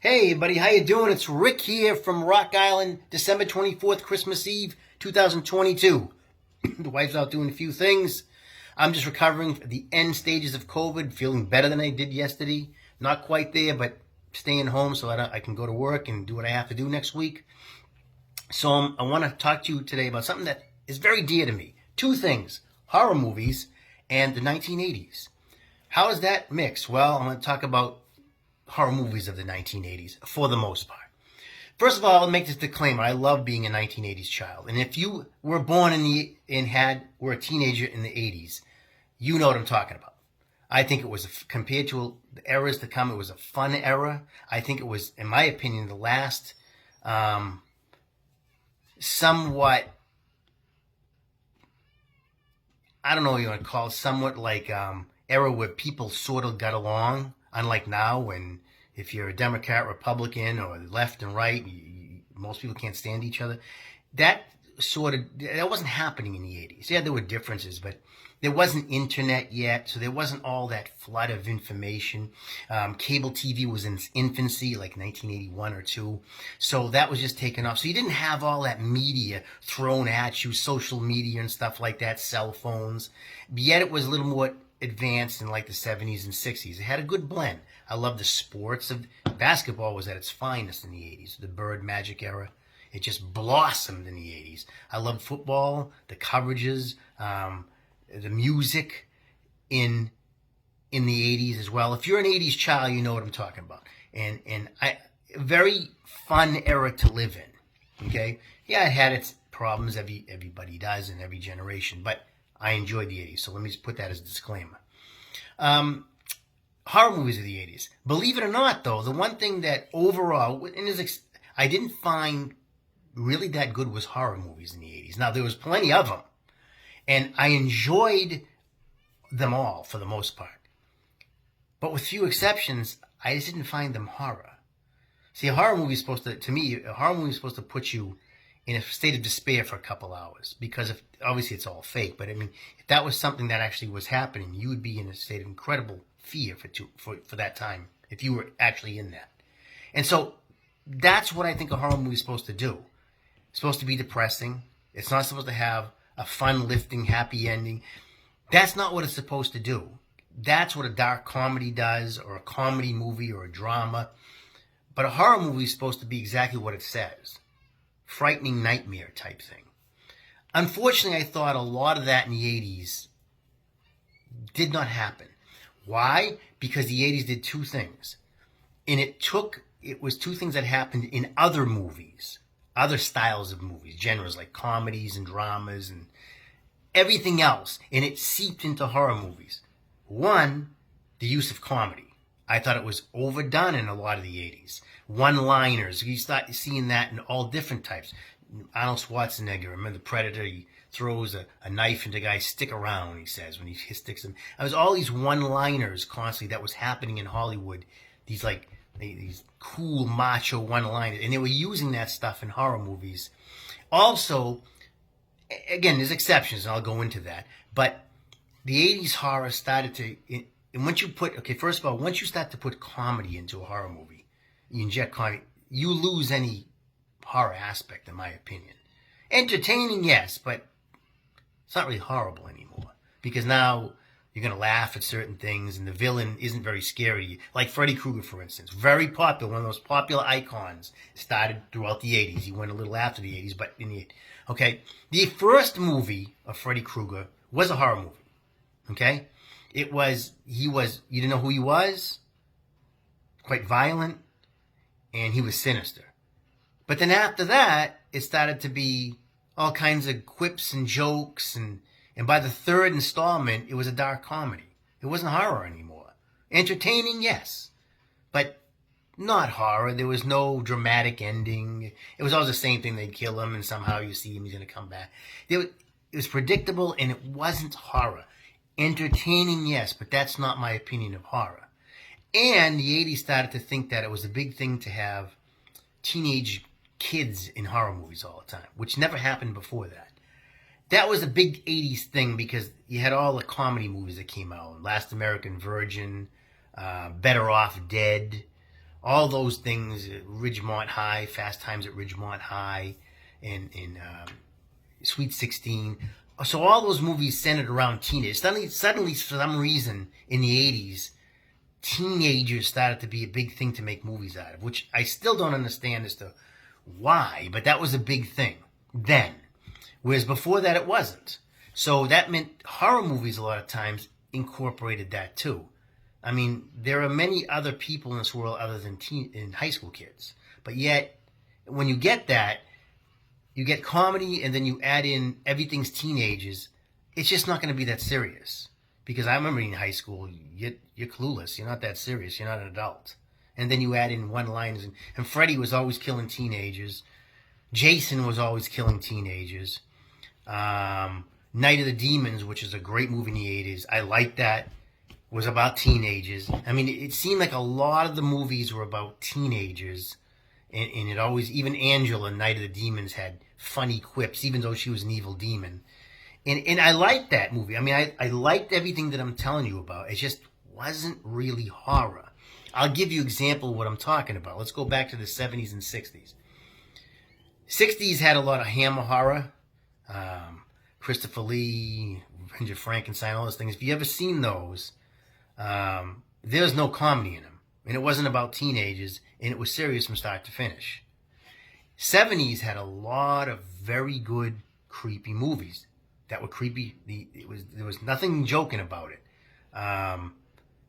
Hey buddy, how you doing? It's Rick here from Rock Island, December 24th, Christmas Eve, 2022. The wife's out doing a few things. I'm just recovering from the end stages of COVID, feeling better than I did yesterday. Not quite there, but staying home so I can go to work and do what I have to do next week. So I want to talk to you today about something that is very dear to me. Two things, horror movies and the 1980s. How does that mix? Well, I'm going to talk about horror movies of the 1980s for the most part. First of all, I'll make this disclaimer. I love being a 1980s child. And if you were born were a teenager in the 80s, you know what I'm talking about. I think it was, compared to the eras to come, it was a fun era. I think it was, in my opinion, the last somewhat, I don't know what you want to call it, somewhat like era where people sort of got along. Unlike now, when if you're a Democrat, Republican, or left and right, most people can't stand each other. That wasn't happening in the 80s. Yeah, there were differences, but there wasn't internet yet, so there wasn't all that flood of information. Cable TV was in its infancy, like 1981 or 2. So that was just taken off. So you didn't have all that media thrown at you, social media and stuff like that, cell phones. But yet it was a little more advanced in like the 70s and 60s. It had a good blend. I love the sports. Basketball was at its finest in the 80s, the Bird Magic era. It just blossomed in the 80s. I loved football, the coverages, the music in the 80s as well. If you're an 80s child, you know what I'm talking about. And very fun era to live in. Okay? Yeah, it had its problems. Everybody does in every generation, but I enjoyed the 80s, so let me just put that as a disclaimer. Horror movies of the 80s. Believe it or not, though, the one thing that overall, I didn't find really that good was horror movies in the 80s. Now, there was plenty of them, and I enjoyed them all for the most part. But with few exceptions, I just didn't find them horror. See, a horror movie is supposed to put you in a state of despair for a couple hours, because obviously it's all fake. But I mean, if that was something that actually was happening, you would be in a state of incredible fear for that time if you were actually in that. And so that's what I think a horror movie is supposed to do. It's supposed to be depressing. It's not supposed to have a fun, lifting, happy ending. That's not what it's supposed to do. That's what a dark comedy does, or a comedy movie, or a drama. But a horror movie is supposed to be exactly what it says. Frightening nightmare type thing. Unfortunately, I thought a lot of that in the 80s did not happen. Why? Because the 80s did two things. And it was two things that happened in other movies, other styles of movies, genres like comedies and dramas and everything else. And it seeped into horror movies. One, the use of comedy. I thought it was overdone in a lot of the 80s. One-liners. You start seeing that in all different types. Arnold Schwarzenegger, remember the Predator? He throws a knife into a guy's stick around, he says, when he sticks him. There was all these one-liners constantly that was happening in Hollywood. These cool macho one-liners. And they were using that stuff in horror movies. Also, again, there's exceptions, and I'll go into that. But the 80s horror started to... And once you start to put comedy into a horror movie, you inject comedy, you lose any horror aspect, in my opinion. Entertaining, yes, but it's not really horrible anymore. Because now you're going to laugh at certain things, and the villain isn't very scary. Like Freddy Krueger, for instance. Very popular, one of those popular icons. Started throughout the 80s. He went a little after the 80s, but okay. The first movie of Freddy Krueger was a horror movie. Okay? You didn't know who he was, quite violent, and he was sinister. But then after that, it started to be all kinds of quips and jokes, and by the third installment, it was a dark comedy. It wasn't horror anymore. Entertaining, yes, but not horror. There was no dramatic ending. It was always the same thing. They'd kill him, and somehow you see him, he's going to come back. It was predictable, and it wasn't horror. Entertaining, yes, but that's not my opinion of horror. And the 80s started to think that it was a big thing to have teenage kids in horror movies all the time, which never happened before that. That was a big 80s thing because you had all the comedy movies that came out. Last American Virgin, Better Off Dead, all those things, Ridgemont High, Fast Times at Ridgemont High, and Sweet 16. So all those movies centered around teenagers. Suddenly, for some reason, in the 80s, teenagers started to be a big thing to make movies out of, which I still don't understand as to why, but that was a big thing then. Whereas before that, it wasn't. So that meant horror movies a lot of times incorporated that too. I mean, there are many other people in this world other than high school kids. But yet, when you get that, you get comedy and then you add in everything's teenagers, it's just not going to be that serious. Because I remember in high school, you're clueless. You're not that serious. You're not an adult. And then you add in one-liners. And Freddy was always killing teenagers. Jason was always killing teenagers. Night of the Demons, which is a great movie in the 80s. I like that. Was about teenagers. I mean, it seemed like a lot of the movies were about teenagers. And it always, even Angela, Night of the Demons, had funny quips, even though she was an evil demon. And I liked that movie. I mean, I liked everything that I'm telling you about. It just wasn't really horror. I'll give you an example of what I'm talking about. Let's go back to the 70s and 60s. 60s had a lot of Hammer horror. Christopher Lee, Revenge of Frankenstein, all those things. If you ever seen those, there's no comedy in them. And it wasn't about teenagers, and it was serious from start to finish. 70s had a lot of very good, creepy movies that were creepy. There was nothing joking about it.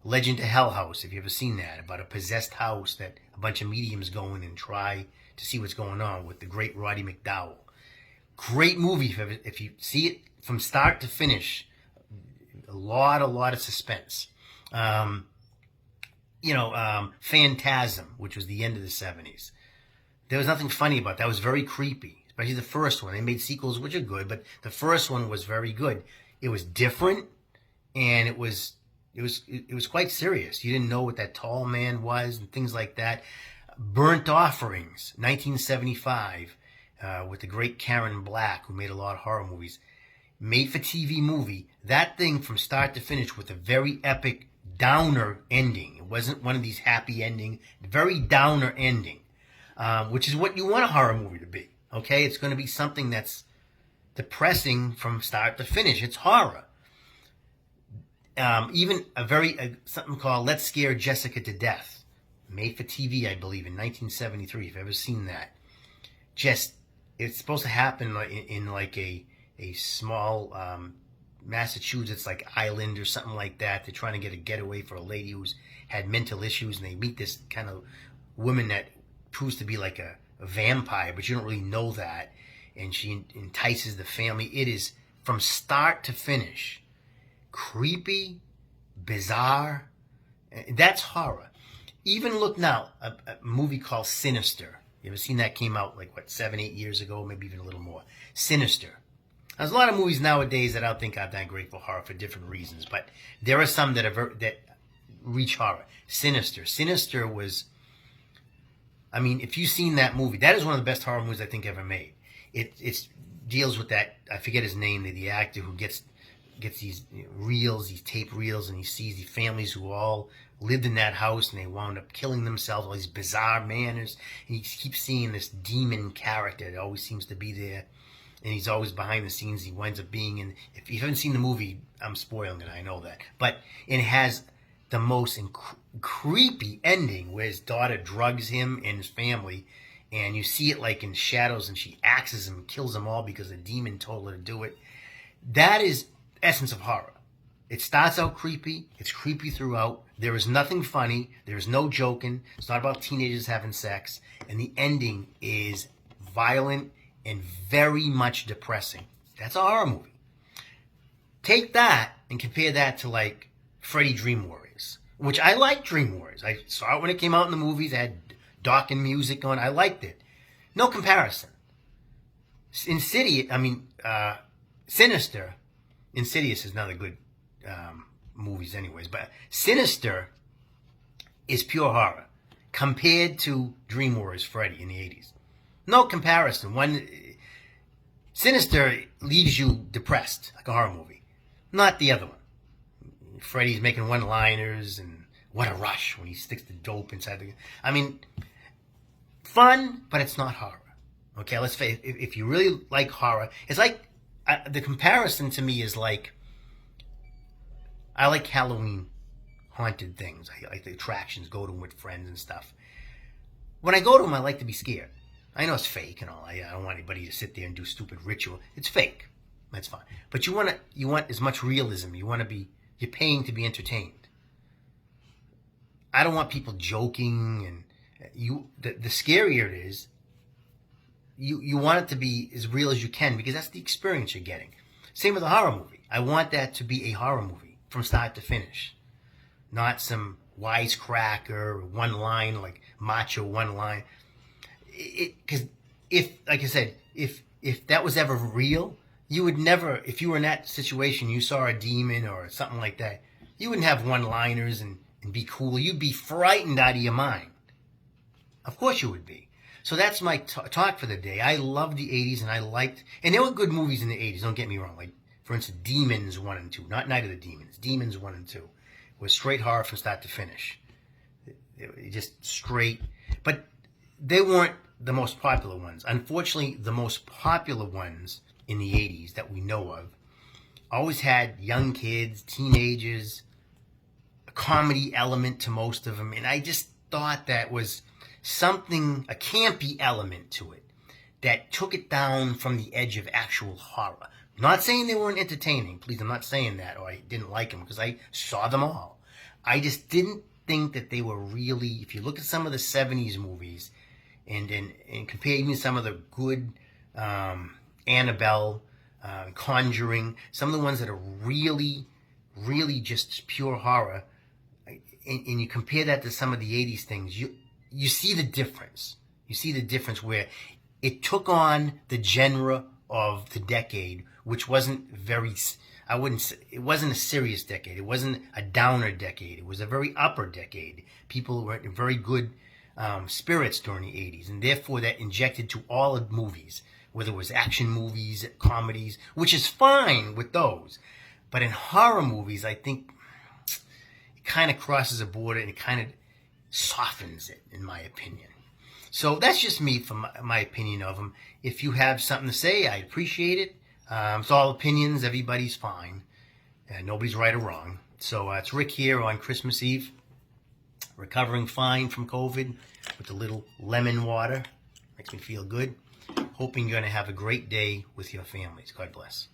Legend of Hell House, if you've ever seen that, about a possessed house that a bunch of mediums go in and try to see what's going on with the great Roddy McDowell. Great movie if you see it from start to finish. A lot of suspense. Phantasm, which was the end of the 70s. There was nothing funny about that. It was very creepy, especially the first one. They made sequels which are good, but the first one was very good. It was different, and it was quite serious. You didn't know what that tall man was and things like that. Burnt Offerings, 1975, with the great Karen Black, who made a lot of horror movies. Made-for-TV movie. That thing from start to finish with a very epic downer ending. It wasn't one of these happy ending. Very downer ending, which is what you want a horror movie to be. Okay, it's going to be something that's depressing from start to finish. It's horror. Even something called Let's Scare Jessica to Death, made for TV, I believe, in 1973. If you've ever seen that, it's supposed to happen in like a small Massachusetts like island or something like that. They're trying to get a getaway for a lady who's had mental issues, and they meet this kind of woman that proves to be like a vampire, but you don't really know that, and she entices the family. It is from start to finish creepy, bizarre. That's horror. Even look now, a movie called Sinister. You ever seen that? Came out like 7-8 years ago, maybe even a little more. Sinister. There's a lot of movies nowadays that I don't think are that great for horror for different reasons, but there are some that reach horror. Sinister was, I mean, if you've seen that movie, that is one of the best horror movies I think ever made. It deals with that, I forget his name, the actor who gets these reels, these tape reels, and he sees these families who all lived in that house, and they wound up killing themselves, all these bizarre manners, and he keeps seeing this demon character that always seems to be there, and he's always behind the scenes. He winds up being in, if you haven't seen the movie, I'm spoiling it, I know that, but it has the most creepy ending where his daughter drugs him and his family, and you see it like in shadows, and she axes him, kills them all because the demon told her to do it. That is essence of horror. It starts out creepy. It's creepy throughout. There is nothing funny. There is no joking. It's not about teenagers having sex. And the ending is violent and very much depressing. That's a horror movie. Take that and compare that to like Freddy Dream Warriors, which I like Dream Warriors. I saw it when it came out in the movies. It had darkened music on. I liked it. No comparison. Sinister. Insidious is not a good movies anyways, but Sinister is pure horror compared to Dream Warriors Freddy in the 80s. No comparison. Sinister leaves you depressed, like a horror movie. Not the other one. Freddy's making one-liners and what a rush when he sticks the dope inside the... I mean, fun, but it's not horror. Okay, let's face it. If you really like horror, it's like... the comparison to me is like... I like Halloween haunted things. I like the attractions, go to them with friends and stuff. When I go to them, I like to be scared. I know it's fake and all. I don't want anybody to sit there and do stupid ritual. It's fake. That's fine. But you want as much realism. You're paying to be entertained. I don't want people joking, and the scarier it is, you want it to be as real as you can, because that's the experience you're getting. Same with a horror movie. I want that to be a horror movie from start to finish, not some wisecracker one line, like macho one line. Because if, like I said, if that was ever real, you would never, if you were in that situation, you saw a demon or something like that, you wouldn't have one-liners and be cool. You'd be frightened out of your mind. Of course you would be. So that's my talk for the day. I love the 80s, and there were good movies in the 80s, don't get me wrong. Like, for instance, Demons 1 and 2, not Night of the Demons. Demons 1 and 2 was straight horror from start to finish. Just straight. But they weren't the most popular ones. Unfortunately, the most popular ones in the 80s that we know of always had young kids, teenagers, a comedy element to most of them. And I just thought that was something, a campy element to it that took it down from the edge of actual horror. I'm not saying they weren't entertaining. Please, I'm not saying that, or I didn't like them, because I saw them all. I just didn't think that they were really, if you look at some of the 70s movies and compare even some of the good Annabelle, Conjuring, some of the ones that are really, really just pure horror, and you compare that to some of the 80s things, you see the difference. You see the difference where it took on the genre of the decade, which wasn't very, it wasn't a serious decade. It wasn't a downer decade. It was a very upper decade. People were in very good spirits during the 80s, and therefore that injected to all of movies, whether it was action movies, comedies, which is fine with those. But in horror movies, I think it kind of crosses a border and it kind of softens it, in my opinion. So that's just me, from my opinion of them. If you have something to say, I appreciate it. It's all opinions. Everybody's fine. Nobody's right or wrong. So it's Rick here on Christmas Eve, recovering fine from COVID with a little lemon water. Makes me feel good. Hoping you're going to have a great day with your families. God bless.